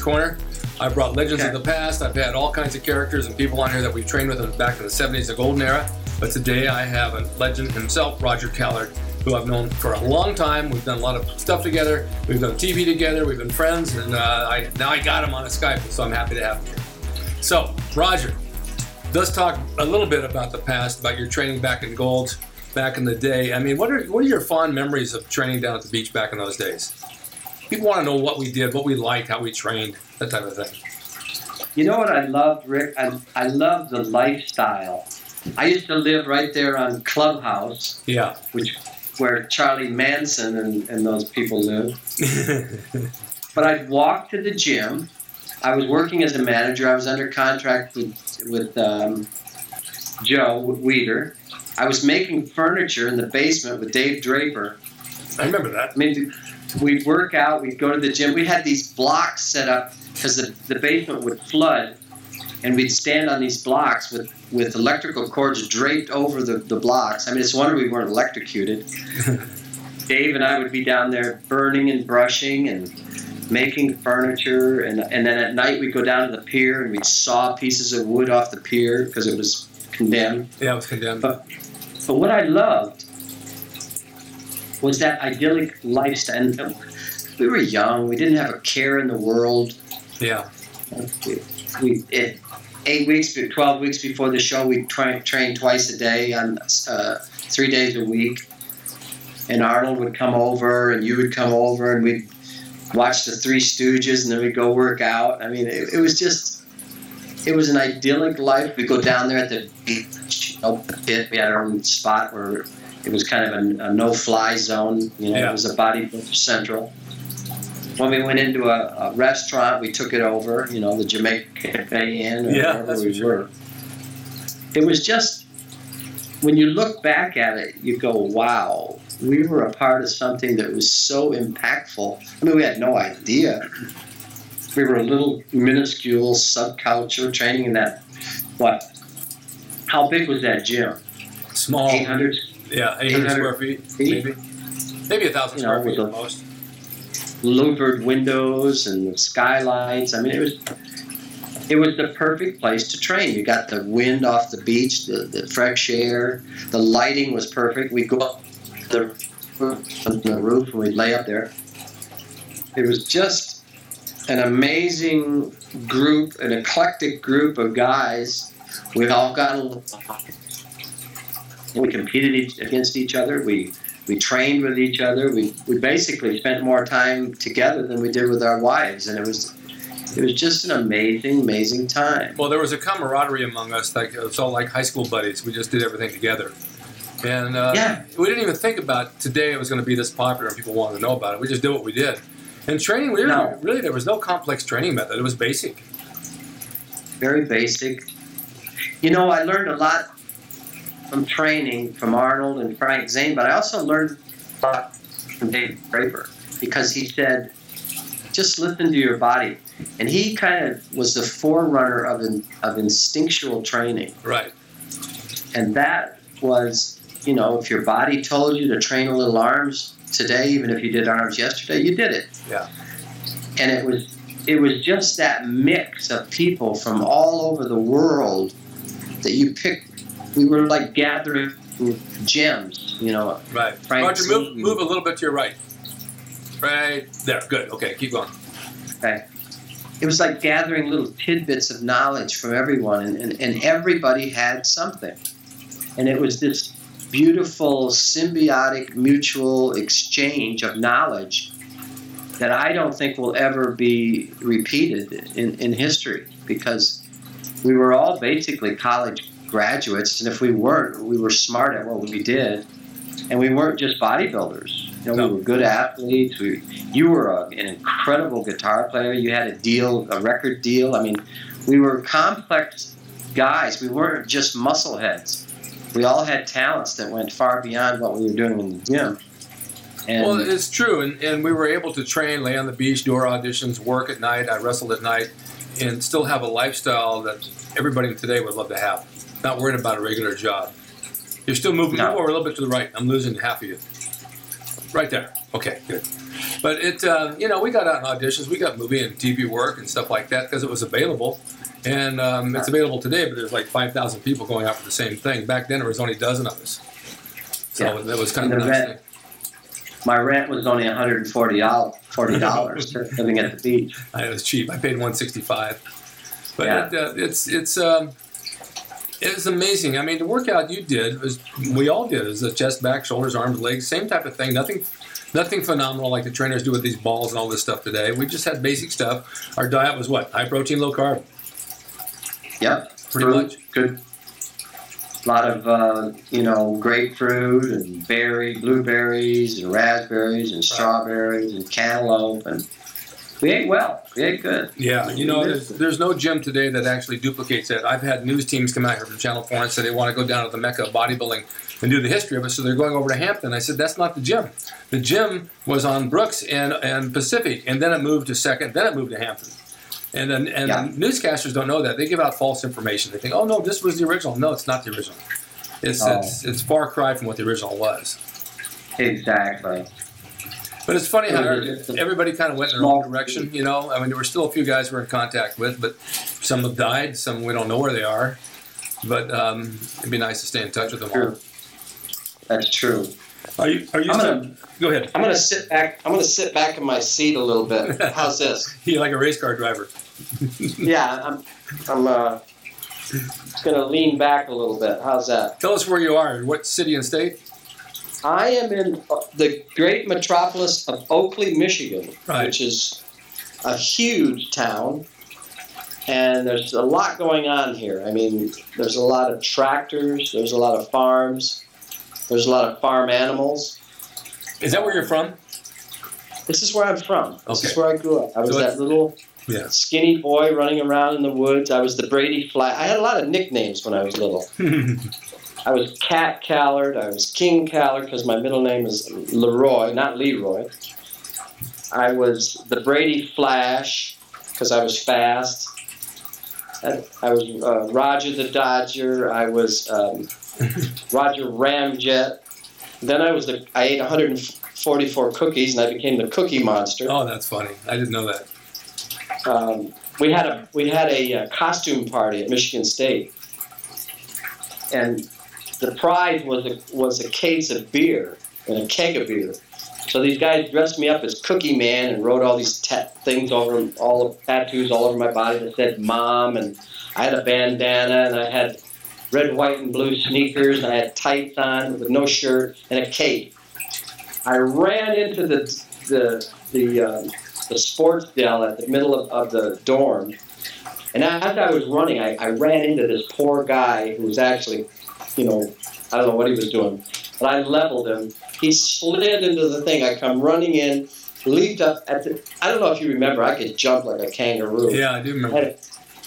Corner. I brought legends of the past. I've had all kinds of characters and people on here that we trained with back in the 70s, the golden era. But today I have a legend himself, Roger Callard, who I've known for a long time. We've done a lot of stuff together. We've done TV together. We've been friends. And now I got him on a Skype, so I'm happy to have him here. So, Roger, let's talk a little bit about the past, about your training back in Gold, back in the day. I mean, what are your fond memories of training down at the beach back in those days? People want to know what we did, what we liked, how we trained, that type of thing. You know what I loved, Rick? I loved the lifestyle. I used to live right there on Clubhouse, where Charlie Manson and those people live. But I'd walk to the gym. I was working as a manager. I was under contract with Joe Weeder. I was making furniture in the basement with Dave Draper. I remember that. I mean, we'd work out. We'd go to the gym. We had these blocks set up because the basement would flood, and we'd stand on these blocks with electrical cords draped over the blocks. I mean, it's a wonder we weren't electrocuted. Dave and I would be down there burning and brushing and making furniture, and then at night we'd go down to the pier and we'd saw pieces of wood off the pier because it was condemned. Yeah, it was condemned. But what I loved was that idyllic lifestyle. And we were young. We didn't have a care in the world. Yeah. 8 weeks, 12 weeks before the show, we'd train twice a day on 3 days a week. And Arnold would come over, and you would come over, and we'd watch the Three Stooges, and then we'd go work out. I mean, it was an idyllic life. We'd go down there at the beach, open pit. We had our own spot where it was kind of a no-fly zone. It was a bodybuilder central. When we went into a restaurant, we took it over, the Jamaica Cafe Inn or wherever we were. It was just, when you look back at it, you go, wow, we were a part of something that was so impactful. I mean, we had no idea. We were a little minuscule subculture training in that, how big was that gym? Small. 800? Yeah, 800 square feet, maybe. Maybe 1,000 square feet at most. Louvered windows and skylights. I mean, it was the perfect place to train. You got the wind off the beach, the fresh air. The lighting was perfect. We'd go up the roof and we'd lay up there. It was just an amazing group, an eclectic group of guys. We all got along. We competed against each other. We trained with each other. We basically spent more time together than we did with our wives, and it was just an amazing time. Well, there was a camaraderie among us. Like it was all like high school buddies. We just did everything together, and we didn't even think about today it was going to be this popular and people wanted to know about it. We just did what we did. And training, really, there was no complex training method. It was basic. Very basic. I learned a lot from training from Arnold and Frank Zane, but I also learned a lot from Dave Draper because he said, just listen to your body. And he kind of was the forerunner of instinctual training. Right. And that was, if your body told you to train a little arms today, even if you did arms yesterday, you did it. Yeah. And it was just that mix of people from all over the world that you picked. We were like gathering gems, Right. Frank Roger, move a little bit to your right. Right there. Good. Okay, keep going. Okay. It was like gathering little tidbits of knowledge from everyone, and everybody had something. And it was this beautiful, symbiotic, mutual exchange of knowledge that I don't think will ever be repeated in history, because we were all basically college graduates, and if we weren't, we were smart at what we did, and we weren't just bodybuilders. We were good athletes. You were an incredible guitar player. You had a record deal. I mean, we were complex guys. We weren't just muscleheads. We all had talents that went far beyond what we were doing in the gym. And well, it's true, and we were able to train, lay on the beach, do our auditions, work at night. I wrestled at night, and still have a lifestyle that everybody today would love to have. Not worried about a regular job. You're still moving. Move over a little bit to the right. I'm losing half of you. Right there. Okay, good. But it, we got out in auditions. We got movie and TV work and stuff like that because it was available. And it's available today, but there's like 5,000 people going out for the same thing. Back then, there was only a dozen of us. So that was kind of a nice thing. My rent was only $140 living at the beach. It was cheap. I paid $165. But it's amazing. I mean, the workout you did, we all did, is the chest, back, shoulders, arms, legs, same type of thing. Nothing phenomenal like the trainers do with these balls and all this stuff today. We just had basic stuff. Our diet was what? High protein, low carb. Yep. Pretty much. Good. A lot of, grapefruit and blueberries and raspberries and strawberries and cantaloupe. And we ate well. We ate good. Yeah. There's no gym today that actually duplicates that. I've had news teams come out here from Channel 4 and say they want to go down to the Mecca of Bodybuilding and do the history of it, so they're going over to Hampton. I said, that's not the gym. The gym was on Brooks and Pacific, and then it moved to Second, then it moved to Hampton. And newscasters don't know that. They give out false information. They think, oh, no, this was the original. No, it's not the original. It's far cry from what the original was. Exactly. But it's funny how everybody kind of went in their own direction, I mean, there were still a few guys we're in contact with, but some have died. Some we don't know where they are. But it'd be nice to stay in touch with them all. That's true. Go ahead. I'm gonna sit back in my seat a little bit. How's this? You're like a race car driver. Yeah, I'm gonna lean back a little bit. How's that? Tell us where you are. What city and state? I am in the great metropolis of Oakley, Michigan, which is a huge town. And there's a lot going on here. I mean, there's a lot of tractors. There's a lot of farms. There's a lot of farm animals. Is that where you're from? This is where I'm from. This is where I grew up. I was that little skinny boy running around in the woods. I was the Brady Flash. I had a lot of nicknames when I was little. I was Cat Callard. I was King Callard because my middle name is Leroy, not Leroy. I was the Brady Flash because I was fast. I was Roger the Dodger. I was Roger Ramjet. Then I ate 144 cookies, and I became the Cookie Monster. Oh, that's funny. I didn't know that. We had a costume party at Michigan State, and the prize was a case of beer and a keg of beer. So these guys dressed me up as Cookie Man and wrote all these things over, tattoos all over my body that said Mom, and I had a bandana, and I had red, white, and blue sneakers, and I had tights on with no shirt and a cape. I ran into the sports dell at the middle of the dorm, and as I was running, I ran into this poor guy who was actually, I don't know what he was doing, but I leveled him. He slid into the thing. I come running in, leaped up I don't know if you remember, I could jump like a kangaroo. Yeah, I do remember.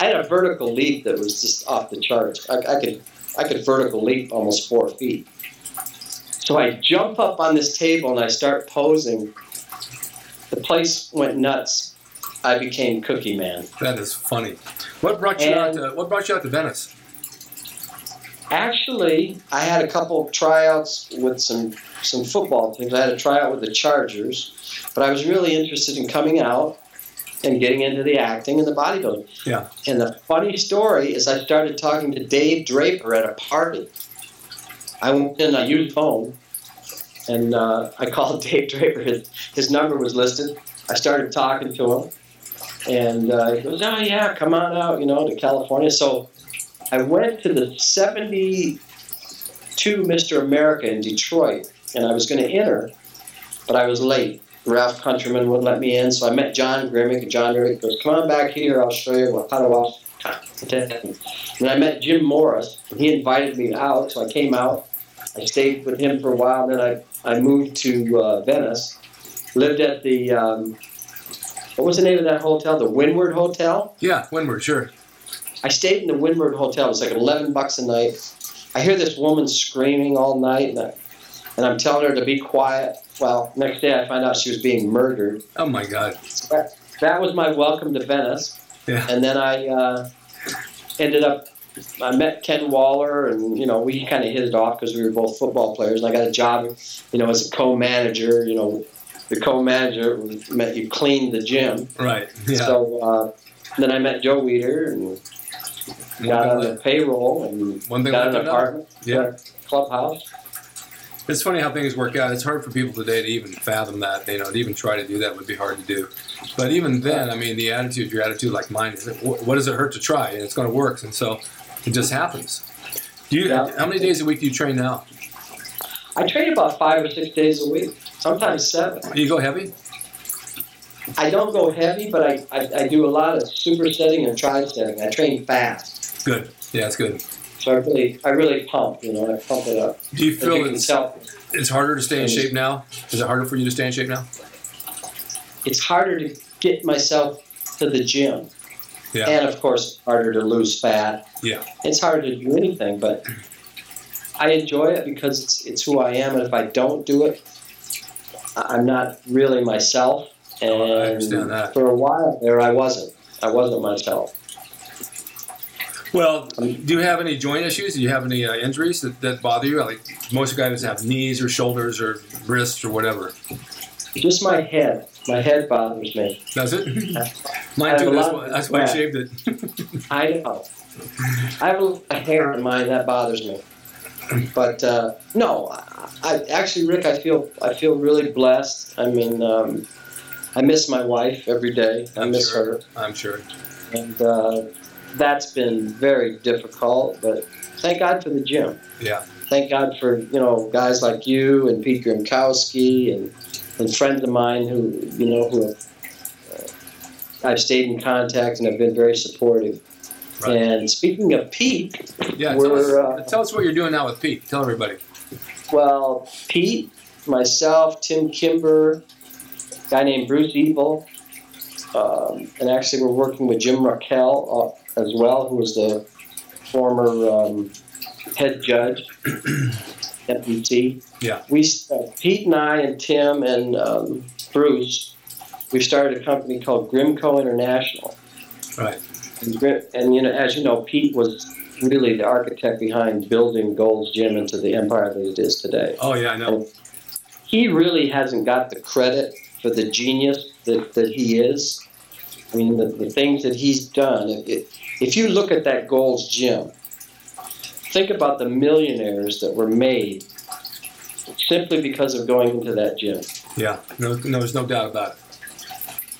I had a vertical leap that was just off the charts. I could vertical leap almost 4 feet. So I jump up on this table and I start posing. The place went nuts. I became Cookie Man. That is funny. What brought you out to Venice? Actually, I had a couple of tryouts with some football teams. I had a tryout with the Chargers, but I was really interested in coming out and getting into the acting and the bodybuilding. Yeah. And the funny story is I started talking to Dave Draper at a party. I went in, I used phone, and I called Dave Draper. His number was listed. I started talking to him, and he goes, oh, yeah, come on out, to California. So I went to the 72 Mr. America in Detroit, and I was going to enter, but I was late. Ralph Countryman wouldn't let me in, so I met John Grimmick, and John Grimmick goes, come on back here, I'll show you how to wash. And I met Jim Morris, and he invited me out, so I came out. I stayed with him for a while, then I moved to Venice, lived at the, what was the name of that hotel? The Windward Hotel? Yeah, Windward, sure. I stayed in the Windward Hotel. It was like $11 a night. I hear this woman screaming all night, and I'm telling her to be quiet. Well, next day I find out she was being murdered. Oh, my God. That was my welcome to Venice. Yeah. And then I I met Ken Waller, and, we kind of hit it off because we were both football players. And I got a job, as a co-manager, the co-manager meant you cleaned the gym. Right. Yeah. So then I met Joe Weider and got on the payroll and got an apartment, clubhouse. It's funny how things work out. It's hard for people today to even fathom that. To even try to do that would be hard to do. But even then, I mean, your attitude like mine is, what does it hurt to try? And it's going to work. And so it just happens. How many days a week do you train now? I train about 5 or 6 days a week, sometimes 7. Do you go heavy? I don't go heavy, but I do a lot of supersetting and tri-setting. I train fast. Good. Yeah, it's good. So I really pump, I pump it up. Do you feel it's harder to stay in shape now? Is it harder for you to stay in shape now? It's harder to get myself to the gym. Yeah. And, of course, harder to lose fat. Yeah. It's hard to do anything, but I enjoy it because it's who I am, and if I don't do it, I'm not really myself. And I understand that. For a while there, I wasn't myself. Well, do you have any joint issues? Do you have any injuries that bother you? Like most guys have knees or shoulders or wrists or whatever. Just my head. My head bothers me. Does it? Mine too. That's why I shaved it. I know. I have a hair in mine that bothers me. But no, I actually, Rick, I feel really blessed. I mean, I miss my wife every day. I miss her. I'm sure. And that's been very difficult, but thank God for the gym. Yeah. Thank God for, guys like you and Pete Grimkowski and friends of mine who I've stayed in contact and have been very supportive. Right. And speaking of Pete, tell us what you're doing now with Pete. Tell everybody. Well, Pete, myself, Tim Kimber, a guy named Bruce Evil, and actually we're working with Jim Raquel as well, who was the former head judge, FBC. Yeah. Pete and I and Tim and Bruce, we started a company called Grimco International. Right. And as you know, Pete was really the architect behind building Gold's Gym into the empire that it is today. Oh yeah, I know. And he really hasn't got the credit for the genius that he is. I mean, the things that he's done. If you look at that Gold's Gym, think about the millionaires that were made simply because of going into that gym. Yeah, no, there's no doubt about it.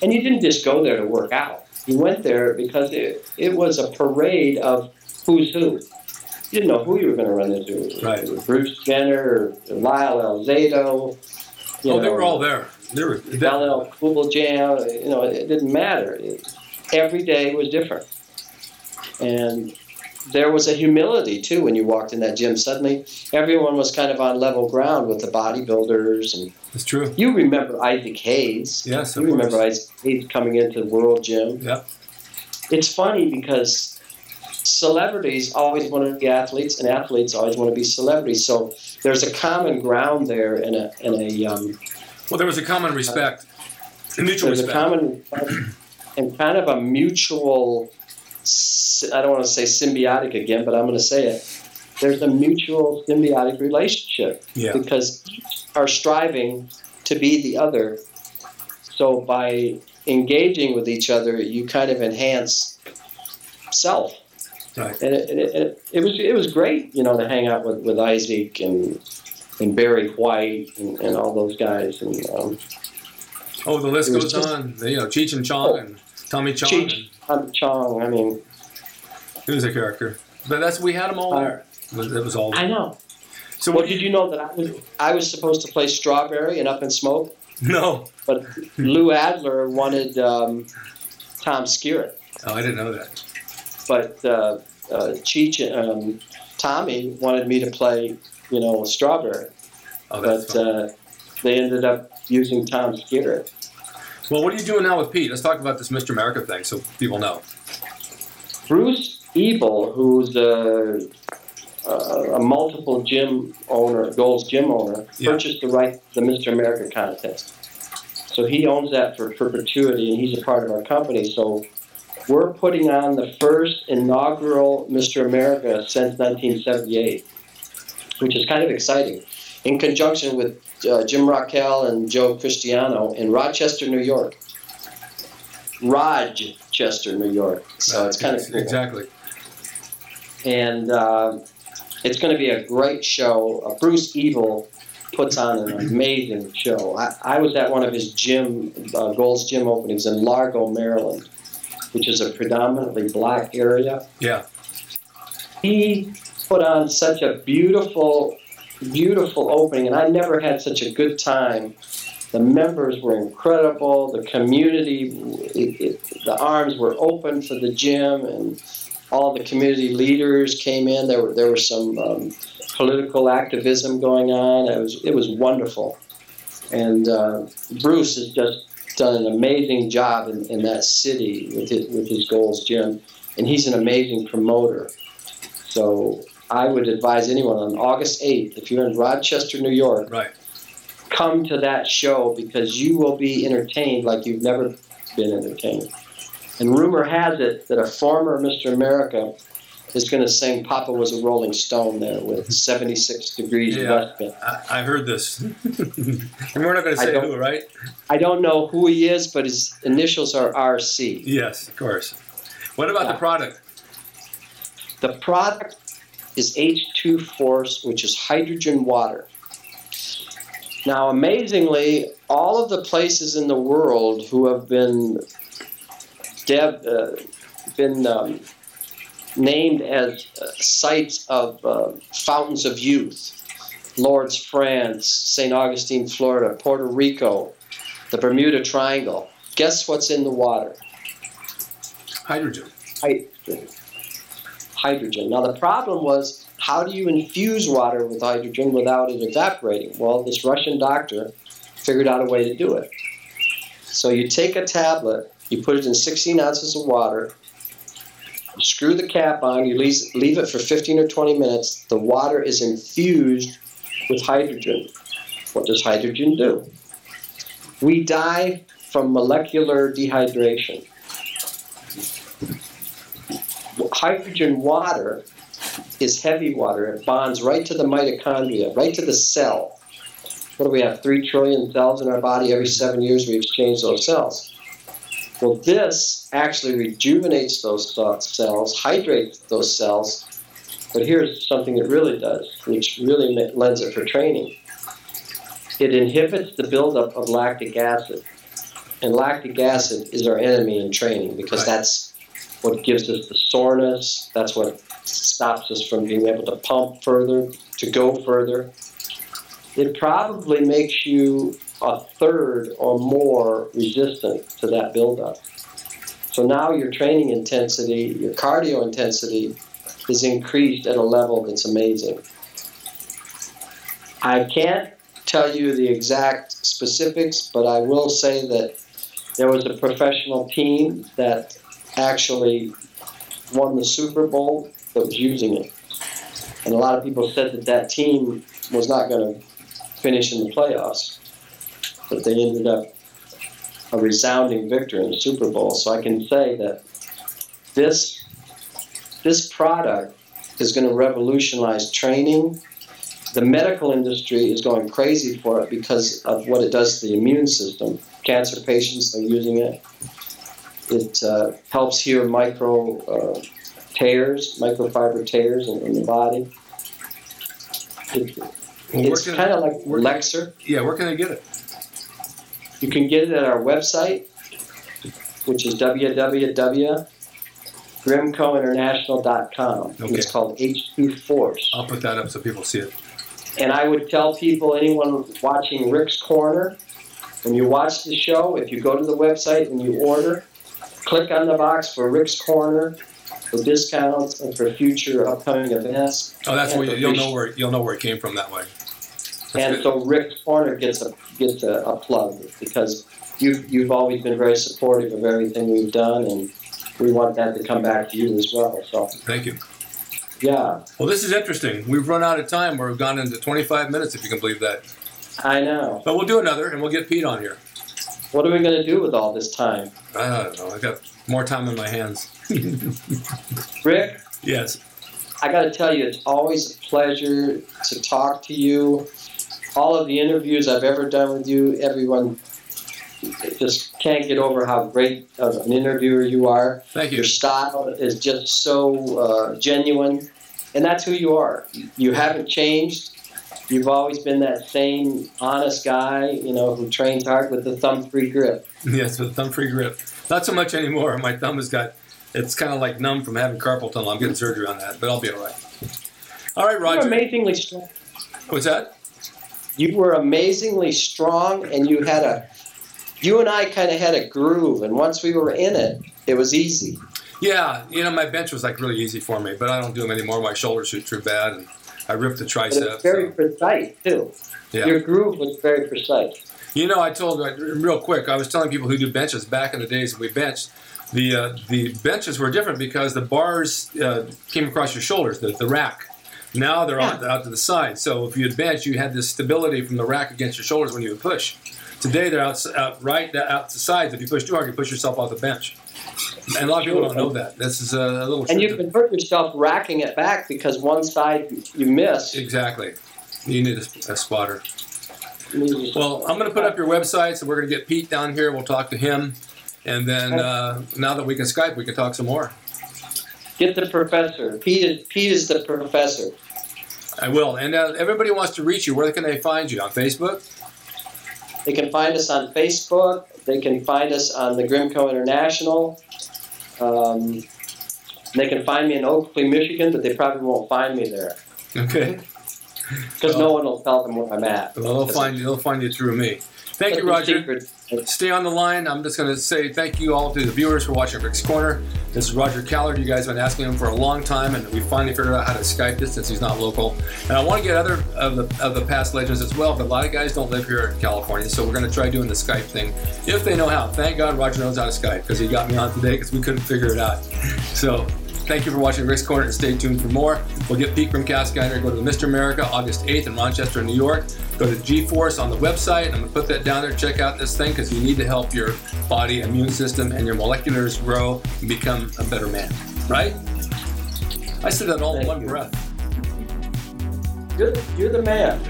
And you didn't just go there to work out. You went there because it was a parade of who's who. You didn't know who you were going to run into. Right. Bruce Jenner, Lyle Alzado. They were all there. They were LL Cool Jam. It didn't matter. Every day was different. And there was a humility, too, when you walked in that gym. Suddenly, everyone was kind of on level ground with the bodybuilders. And it's true. You remember Isaac Hayes. Yes, you remember Isaac Hayes coming into the World Gym. Yeah. It's funny because celebrities always want to be athletes, and athletes always want to be celebrities. So there's a common ground there well, there was a common respect, a mutual respect. There's a common and kind of a mutual, I don't want to say symbiotic again, but I'm going to say it. There's a mutual symbiotic relationship because each are striving to be the other. So by engaging with each other, you kind of enhance self. Right. And it was great, to hang out with Isaac and Barry White and all those guys. And the list goes on. Cheech and Chong and Tommy Chong. Tommy Chong. I mean, he was a character. But we had them all there. It was all. I know. So did you know that I was supposed to play Strawberry and Up in Smoke? No. But Lou Adler wanted Tom Skerritt. Oh, I didn't know that. But Cheech and Tommy wanted me to play, Strawberry. Oh, that's but they ended up using Tom Skerritt. Well, what are you doing now with Pete? Let's talk about this Mr. America thing so people know. Bruce Ebel, who's a multiple gym owner, Gold's Gym owner, purchased the right to the Mr. America contest. So he owns that for perpetuity, and he's a part of our company. So we're putting on the first inaugural Mr. America since 1978, which is kind of exciting. in conjunction with Jim Raquel and Joe Cristiano in Rochester, New York. Rochester, New York. So it's kind of cool. Exactly. And it's going to be a great show. Bruce Evil puts on an amazing show. I was at one of his Gold's Gym openings in Largo, Maryland, which is a predominantly black area. Yeah. He put on such a beautiful, beautiful opening, and I never had such a good time. The members were incredible. The community, the arms were open for the gym, and all the community leaders came in. There were some political activism going on. It was wonderful, and Bruce has just done an amazing job in that city with his Gold's Gym, and he's an amazing promoter. So I would advise anyone on August 8th, if you're in Rochester, New York, right, come to that show because you will be entertained like you've never been entertained. And rumor has it that a former Mr. America is going to sing Papa Was a Rolling Stone there with 76 degrees west. I heard this. And we're not going to say who, right? I don't know who he is, but his initials are RC. Yes, of course. What about the product? The product is H2 Force, which is hydrogen water. Now, amazingly, all of the places in the world who have been named as sites of fountains of youth, Lourdes, France, St. Augustine, Florida, Puerto Rico, the Bermuda Triangle. Guess what's in the water? Hydrogen. Hydrogen. Now, the problem was, how do you infuse water with hydrogen without it evaporating? Well, this Russian doctor figured out a way to do it. So you take a tablet, you put it in 16 ounces of water, you screw the cap on, you leave it for 15 or 20 minutes, the water is infused with hydrogen. What does hydrogen do? We die from molecular dehydration. Hydrogen water is heavy water. It bonds right to the mitochondria, right to the cell. What do we have? 3 trillion cells in our body. Every 7 years we exchange those cells. Well, this actually rejuvenates those cells, hydrates those cells. But here's something it really does, which really lends it for training. It inhibits the buildup of lactic acid. And lactic acid is our enemy in training because that's what gives us the soreness. That's what stops us from being able to pump further, to go further. It probably makes you a third or more resistant to that buildup. So now your training intensity, your cardio intensity is increased at a level that's amazing. I can't tell you the exact specifics, but I will say that there was a professional team that actually won the Super Bowl that was using it. And a lot of people said that team was not going to finish in the playoffs, but they ended up a resounding victor in the Super Bowl. So I can say that this product is going to revolutionize training. The medical industry is going crazy for it because of what it does to the immune system. Cancer patients are using it. It helps heal microfiber tears in the body. It's kind of like Lexer. Yeah, where can I get it? You can get it at our website, which is www.grimcointernational.com. Okay. It's called H2 Force. I'll put that up so people see it. And I would tell people, anyone watching Rick's Corner, when you watch the show, if you go to the website and you order, click on the box for Rick's Corner for discounts and for future upcoming events. Oh, that's where you'll know where it came from that way. And so Rick's Corner gets a plug because you've always been very supportive of everything we've done, and we want that to come back to you as well. So thank you. Yeah. Well, this is interesting. We've run out of time. We've gone into 25 minutes, if you can believe that. I know. But we'll do another, and we'll get Pete on here. What are we going to do with all this time? I don't know. I got more time in my hands. Rick? Yes. I got to tell you, it's always a pleasure to talk to you. all of the interviews I've ever done with you, everyone just can't get over how great of an interviewer you are. Thank you. Your style is just so genuine, and that's who you are. You haven't changed. You've always been that same honest guy, you know, who trains hard with the thumb-free grip. Yes, with thumb-free grip. Not so much anymore. My thumb it's kind of like numb from having carpal tunnel. I'm getting surgery on that, but I'll be all right. All right, Roger. You were amazingly strong. What's that? You were amazingly strong, and you and I kind of had a groove, and once we were in it, it was easy. Yeah, you know, my bench was like really easy for me, but I don't do them anymore. My shoulders are too bad, and I ripped the tricep. But it's very precise, too. Yeah. Your groove was very precise. You know, I told, real quick, I was telling people who do benches back in the days when we benched, the benches were different because the bars came across your shoulders, the rack. Now they're out to the side. So if you had bench, you had this stability from the rack against your shoulders when you would push. Today they're out to sides. If you push too hard, you push yourself off the bench. And a lot of people don't know that. This is a little. And you can hurt yourself racking it back because one side you miss. Exactly. You need a spotter. Well, I'm going to put up your website, so we're going to get Pete down here. We'll talk to him. And then now that we can Skype, we can talk some more. Get the professor. Pete is the professor. I will. And everybody wants to reach you. Where can they find you? On Facebook? They can find us on Facebook. They can find us on the Grimco International. They can find me in Oakley, Michigan, but they probably won't find me there. Okay. Because no one will tell them where I'm at. Well, they'll find you through me. Thank you, Roger. Stay on the line. I'm just going to say thank you all to the viewers for watching Rick's Corner. This is Roger Callard. You guys have been asking him for a long time, and we finally figured out how to Skype this since he's not local. And I want to get other of the past legends as well, but a lot of guys don't live here in California, so we're going to try doing the Skype thing if they know how. Thank God Roger knows how to Skype because he got me on today because we couldn't figure it out. So thank you for watching Rick's Corner, and stay tuned for more. We'll get Pete from Casciner, go to the Mr. America August 8th in Rochester, New York. Go to G-Force on the website. I'm going to put that down there. Check out this thing because you need to help your body, immune system, and your moleculars grow and become a better man. Right? I said that all in one breath. You're the man.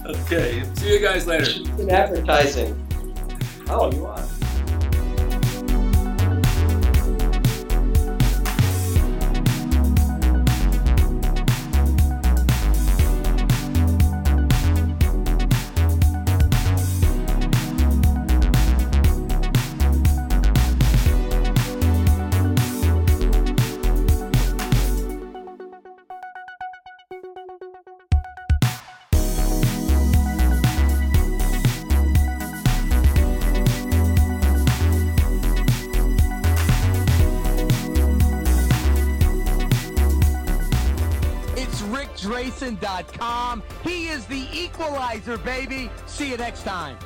Okay. See you guys later. In advertising. Oh, you are. drasin.com. He is the equalizer, baby. See you next time.